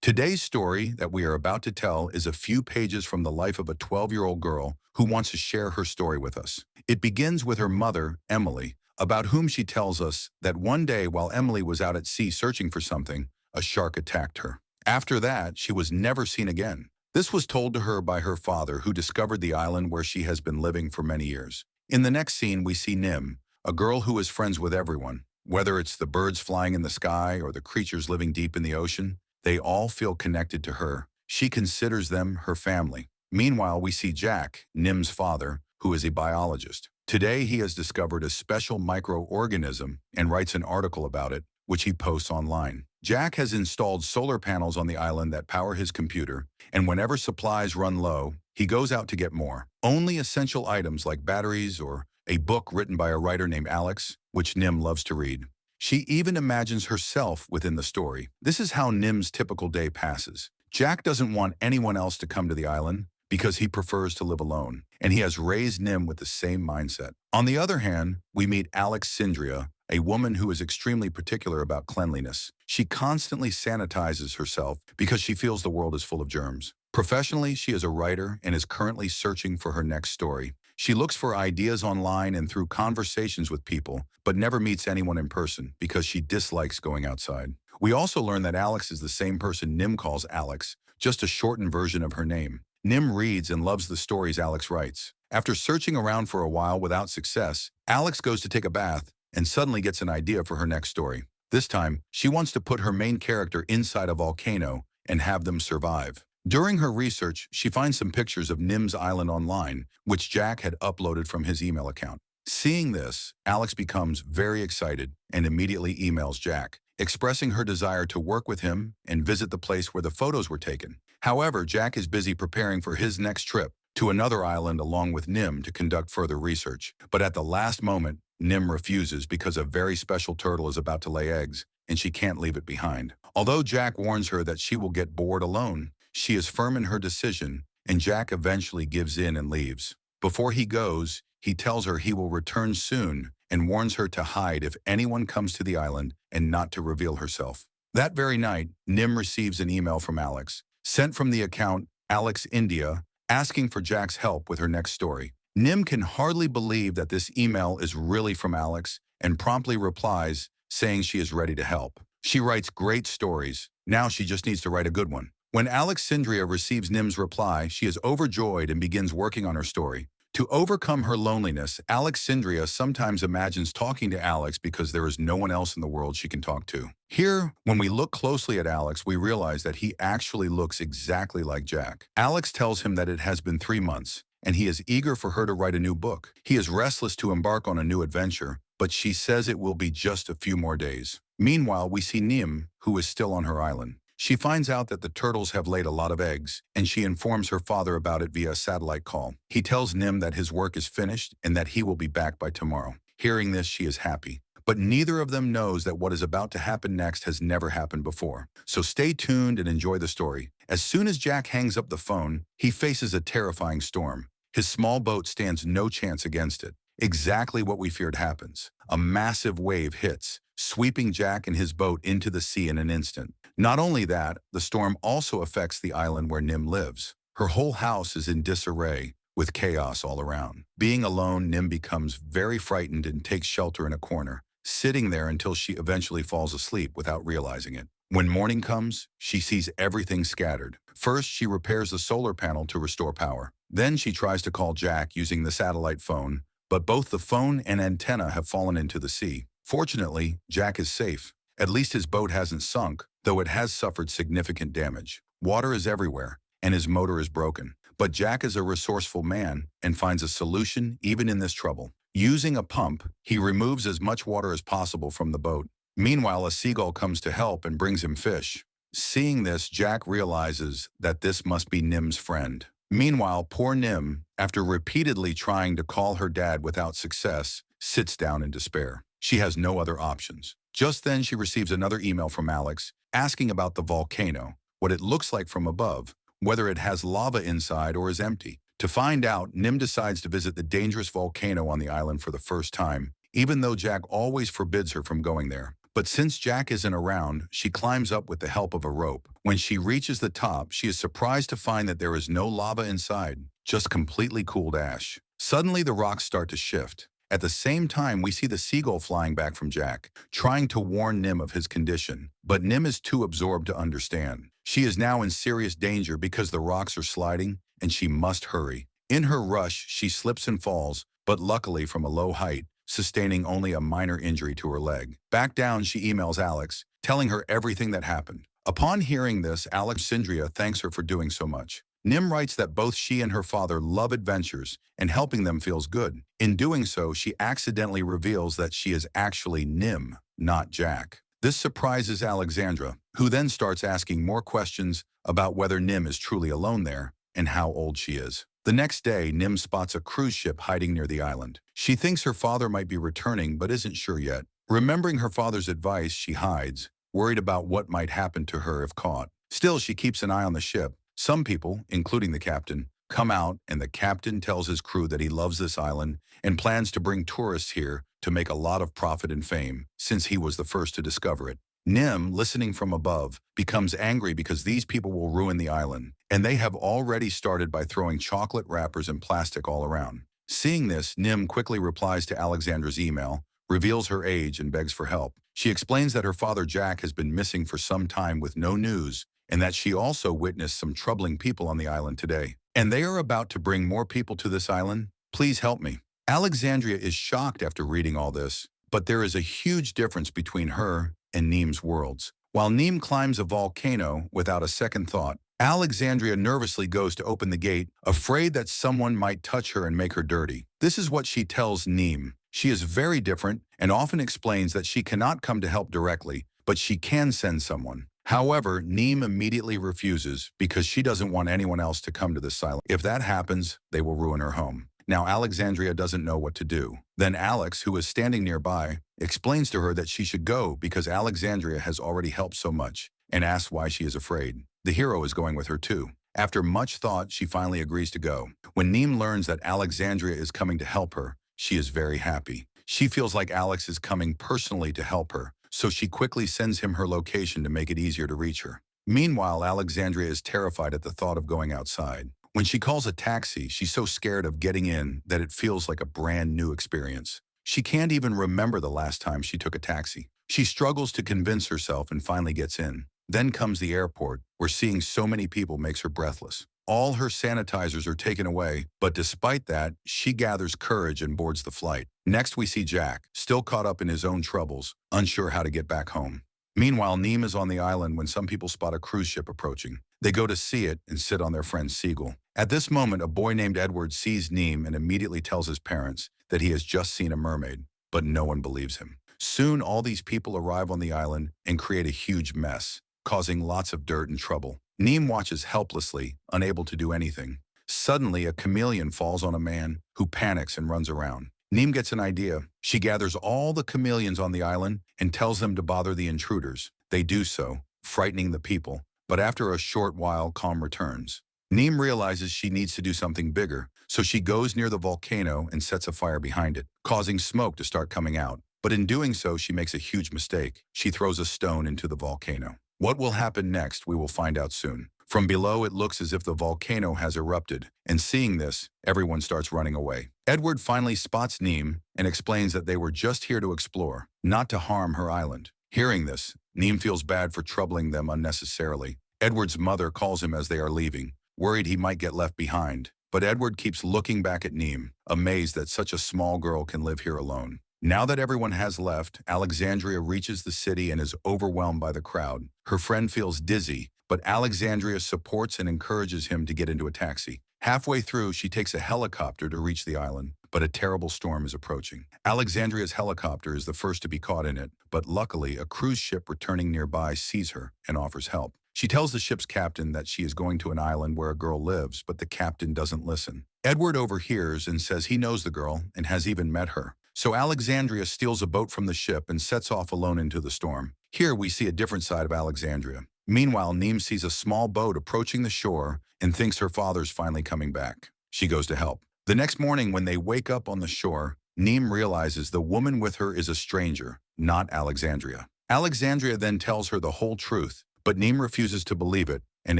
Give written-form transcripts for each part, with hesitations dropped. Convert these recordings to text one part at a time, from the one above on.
Today's story that we are about to tell is a few pages from the life of a 12-year-old girl who wants to share her story with us. It begins with her mother, Emily, about whom she tells us that one day while Emily was out at sea searching for something, a shark attacked her. After that, she was never seen again. This was told to her by her father, who discovered the island where she has been living for many years. In the next scene, we see Nim, a girl who is friends with everyone. Whether it's the birds flying in the sky or the creatures living deep in the ocean, they all feel connected to her. She considers them her family. Meanwhile, we see Jack, Nim's father, who is a biologist. Today, he has discovered a special microorganism and writes an article about it, which he posts online. Jack has installed solar panels on the island that power his computer, and whenever supplies run low, he goes out to get more. Only essential items like batteries or a book written by a writer named Alex, which Nim loves to read. She even imagines herself within the story. This is how Nim's typical day passes. Jack doesn't want anyone else to come to the island because he prefers to live alone, and he has raised Nim with the same mindset. On the other hand, we meet Alexandria, a woman who is extremely particular about cleanliness. She constantly sanitizes herself because she feels the world is full of germs. Professionally, she is a writer and is currently searching for her next story. She looks for ideas online and through conversations with people, but never meets anyone in person because she dislikes going outside. We also learn that Alex is the same person Nim calls Alex, just a shortened version of her name. Nim reads and loves the stories Alex writes. After searching around for a while without success, Alex goes to take a bath and suddenly gets an idea for her next story. This time, she wants to put her main character inside a volcano and have them survive. During her research, she finds some pictures of Nim's island online, which Jack had uploaded from his email account. Seeing this, Alex becomes very excited and immediately emails Jack, expressing her desire to work with him and visit the place where the photos were taken. However, Jack is busy preparing for his next trip to another island along with Nim to conduct further research. But at the last moment, Nim refuses because a very special turtle is about to lay eggs, and she can't leave it behind. Although Jack warns her that she will get bored alone, she is firm in her decision, and Jack eventually gives in and leaves. Before he goes, he tells her he will return soon and warns her to hide if anyone comes to the island and not to reveal herself. That very night, Nim receives an email from Alex, sent from the account Alex India, asking for Jack's help with her next story. Nim can hardly believe that this email is really from Alex and promptly replies, saying she is ready to help. She writes great stories. Now she just needs to write a good one. When Alexandria receives Nim's reply, she is overjoyed and begins working on her story. To overcome her loneliness, Alexandria sometimes imagines talking to Alex because there is no one else in the world she can talk to. Here, when we look closely at Alex, we realize that he actually looks exactly like Jack. Alex tells him that it has been 3 months, and he is eager for her to write a new book. He is restless to embark on a new adventure, but she says it will be just a few more days. Meanwhile, we see Nim, who is still on her island. She finds out that the turtles have laid a lot of eggs, and she informs her father about it via a satellite call. He tells Nim that his work is finished and that he will be back by tomorrow. Hearing this, she is happy. But neither of them knows that what is about to happen next has never happened before. So stay tuned and enjoy the story. As soon as Jack hangs up the phone, he faces a terrifying storm. His small boat stands no chance against it. Exactly what we feared happens. A massive wave hits, sweeping Jack and his boat into the sea in an instant. Not only that, the storm also affects the island where Nim lives. Her whole house is in disarray, with chaos all around. Being alone, Nim becomes very frightened and takes shelter in a corner, sitting there until she eventually falls asleep without realizing it. When morning comes, she sees everything scattered. First, she repairs the solar panel to restore power. Then she tries to call Jack using the satellite phone, but both the phone and antenna have fallen into the sea. Fortunately, Jack is safe. At least his boat hasn't sunk, though it has suffered significant damage. Water is everywhere, and his motor is broken. But Jack is a resourceful man and finds a solution even in this trouble. Using a pump, he removes as much water as possible from the boat. Meanwhile, a seagull comes to help and brings him fish. Seeing this, Jack realizes that this must be Nim's friend. Meanwhile, poor Nim, after repeatedly trying to call her dad without success, sits down in despair. She has no other options. Just then, she receives another email from Alex asking about the volcano, what it looks like from above, whether it has lava inside or is empty. To find out, Nim decides to visit the dangerous volcano on the island for the first time, even though Jack always forbids her from going there. But since Jack isn't around, she climbs up with the help of a rope. When she reaches the top, she is surprised to find that there is no lava inside, just completely cooled ash. Suddenly, the rocks start to shift. At the same time, we see the seagull flying back from Jack, trying to warn Nim of his condition. But Nim is too absorbed to understand. She is now in serious danger because the rocks are sliding, and she must hurry. In her rush, she slips and falls, but luckily from a low height, sustaining only a minor injury to her leg. Back down, she emails Alex, telling her everything that happened. Upon hearing this, Alexandria thanks her for doing so much. Nim writes that both she and her father love adventures, and helping them feels good. In doing so, she accidentally reveals that she is actually Nim, not Jack. This surprises Alexandra, who then starts asking more questions about whether Nim is truly alone there and how old she is. The next day, Nim spots a cruise ship hiding near the island. She thinks her father might be returning but isn't sure yet. Remembering her father's advice, she hides, worried about what might happen to her if caught. Still, she keeps an eye on the ship. Some people, including the captain, come out, and the captain tells his crew that he loves this island and plans to bring tourists here to make a lot of profit and fame, since he was the first to discover it. Nim, listening from above, becomes angry because these people will ruin the island, and they have already started by throwing chocolate wrappers and plastic all around. Seeing this, Nim quickly replies to Alexandra's email, reveals her age, and begs for help. She explains that her father Jack has been missing for some time with no news, and that she also witnessed some troubling people on the island today. And they are about to bring more people to this island? Please help me. Alexandria is shocked after reading all this, but there is a huge difference between her and Nim's worlds. While Nim climbs a volcano without a second thought, Alexandria nervously goes to open the gate, afraid that someone might touch her and make her dirty. This is what she tells Nim. She is very different and often explains that she cannot come to help directly, but she can send someone. However, Nim immediately refuses because she doesn't want anyone else to come to this island. If that happens, they will ruin her home. Now Alexandria doesn't know what to do. Then Alex, who is standing nearby, explains to her that she should go because Alexandria has already helped so much, and asks why she is afraid. The hero is going with her too. After much thought, she finally agrees to go. When Nim learns that Alexandria is coming to help her, she is very happy. She feels like Alex is coming personally to help her, so she quickly sends him her location to make it easier to reach her. Meanwhile, Alexandria is terrified at the thought of going outside. When she calls a taxi, she's so scared of getting in that it feels like a brand new experience. She can't even remember the last time she took a taxi. She struggles to convince herself and finally gets in. Then comes the airport, where seeing so many people makes her breathless. All her sanitizers are taken away, but despite that, she gathers courage and boards the flight. Next, we see Jack, still caught up in his own troubles, unsure how to get back home. Meanwhile, Nim is on the island when some people spot a cruise ship approaching. They go to see it and sit on their friend Seagull. At this moment, a boy named Edward sees Nim and immediately tells his parents that he has just seen a mermaid, but no one believes him. Soon, all these people arrive on the island and create a huge mess, causing lots of dirt and trouble. Nim watches helplessly, unable to do anything. Suddenly, a chameleon falls on a man, who panics and runs around. Nim gets an idea. She gathers all the chameleons on the island and tells them to bother the intruders. They do so, frightening the people, but after a short while, calm returns. Nim realizes she needs to do something bigger, so she goes near the volcano and sets a fire behind it, causing smoke to start coming out. But in doing so, she makes a huge mistake. She throws a stone into the volcano. What will happen next, we will find out soon. From below, it looks as if the volcano has erupted, and seeing this, everyone starts running away. Edward finally spots Nim and explains that they were just here to explore, not to harm her island. Hearing this, Nim feels bad for troubling them unnecessarily. Edward's mother calls him as they are leaving, worried he might get left behind. But Edward keeps looking back at Nim, amazed that such a small girl can live here alone. Now that everyone has left, Alexandria reaches the city and is overwhelmed by the crowd. Her friend feels dizzy, but Alexandria supports and encourages him to get into a taxi. Halfway through, she takes a helicopter to reach the island, but a terrible storm is approaching. Alexandria's helicopter is the first to be caught in it, but luckily, a cruise ship returning nearby sees her and offers help. She tells the ship's captain that she is going to an island where a girl lives, but the captain doesn't listen. Edward overhears and says he knows the girl and has even met her. So Alexandria steals a boat from the ship and sets off alone into the storm. Here we see a different side of Alexandria. Meanwhile, Nim sees a small boat approaching the shore and thinks her father's finally coming back. She goes to help. The next morning, when they wake up on the shore, Nim realizes the woman with her is a stranger, not Alexandria. Alexandria then tells her the whole truth, but Neem refuses to believe it and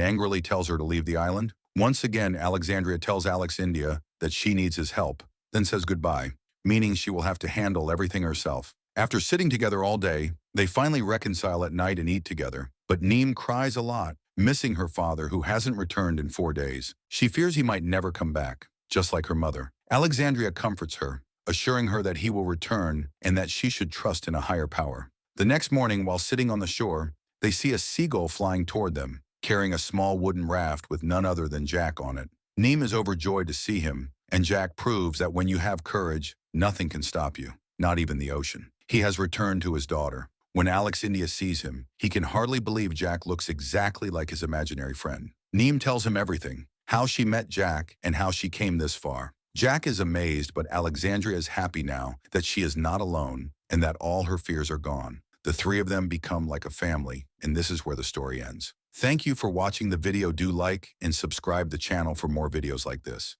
angrily tells her to leave the island. Once again, Alexandria tells Alex India that she needs his help, then says goodbye, meaning she will have to handle everything herself. After sitting together all day, they finally reconcile at night and eat together, but Neem cries a lot, missing her father who hasn't returned in 4 days. She fears he might never come back, just like her mother. Alexandria comforts her, assuring her that he will return and that she should trust in a higher power. The next morning, while sitting on the shore, they see a seagull flying toward them, carrying a small wooden raft with none other than Jack on it. Neem is overjoyed to see him, and Jack proves that when you have courage, nothing can stop you, not even the ocean. He has returned to his daughter. When Alex India sees him, he can hardly believe Jack looks exactly like his imaginary friend. Neem tells him everything, how she met Jack and how she came this far. Jack is amazed, but Alexandria is happy now that she is not alone and that all her fears are gone. The three of them become like a family, and this is where the story ends. Thank you for watching the video. Do like and subscribe the channel for more videos like this.